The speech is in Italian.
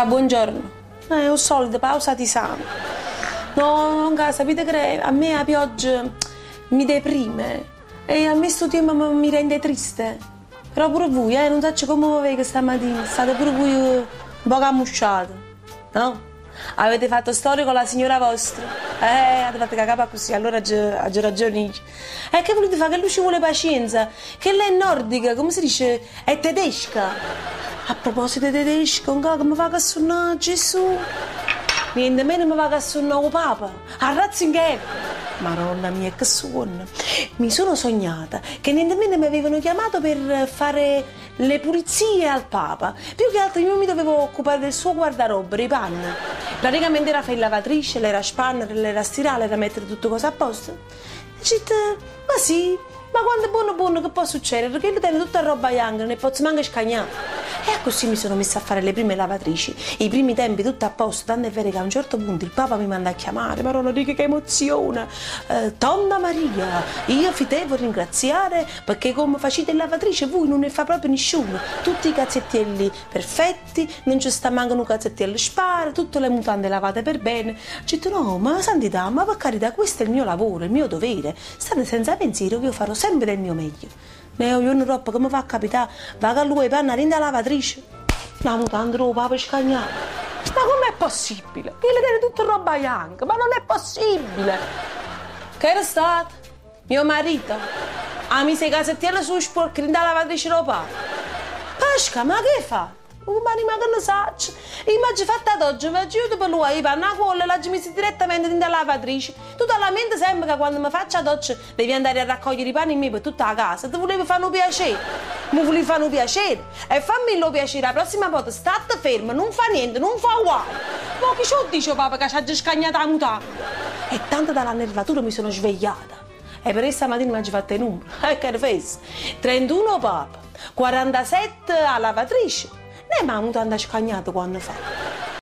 buongiorno. Ho solito, pausa tisana. No, non sapete che a me la pioggia mi deprime e a me sto tempo mi rende triste. Però pure voi, non so come vi vedete stamattina, state pure voi un po' ammusciati, no? Avete fatto storia con la signora vostra? Avete fatto cagare così, allora ha ragione. E che volete fare? Che lui ci vuole pazienza, che lei è nordica, come si dice? È tedesca. A proposito di tedesca, come va a suonare Gesù? Niente meno mi va a suonare il Papa, a Ratzinger. Madonna mia, che suono! Mi sono sognata che niente meno mi avevano chiamato per fare le pulizie al Papa. Più che altro io mi dovevo occupare del suo guardaroba, i panni. Praticamente era fare lavatrice, l'era spannere, l'era stirare, era mettere tutto cosa a posto. E dico, ma sì, ma quando è buono che può succedere? Perché io tengo tutta roba bianca, non ne posso manco scagnare. E così mi sono messa a fare le prime lavatrici, i primi tempi tutto a posto, tanto è vero che a un certo punto il Papa mi manda a chiamare, Madonna, che emozione, Donna Maria, io vi devo ringraziare perché come facete lavatrice voi non ne fa proprio nessuno, tutti i cazzettielli perfetti, non ci sta manco un cazzettiello sparo, tutte le mutande lavate per bene. Ho detto no, ma santità, ma per carità, questo è il mio lavoro, il mio dovere, state senza pensiero che io farò sempre del mio meglio. Io non troppo come fa a capitare, va a lui e panna rinda lavatrice, la mutanda lo Papa scagnare. Ma com'è possibile? Io le tiene tutta roba bianca, ma non è possibile. Che era stato? Mio marito? Ha messo i cassettieri su sporchi rinda lavatrice lo Papa. Pasca, ma che fa? Ma che ne so? Io mi ho fatta ad oggi, mi ho aiutato per lui, panna a colla, l'ho messa direttamente nella lavatrice. Tu la mente sempre che quando mi faccio ad oggi devi andare a raccogliere i panni in me per tutta la casa. Ti volevi fare un piacere. Mi volevi fare un piacere. E fammi lo piacere, la prossima volta state fermo, non fa niente, non fa guai. Ma che ci dice Papa che ci ha già scagnata la mutanda? E tanto dalla nervatura mi sono svegliata. E per questa mattina mi ho fatto i numeri. E che ne fai? 31 Papa, 47 a lavatrice. Ma la mutanda scagnata quando fa?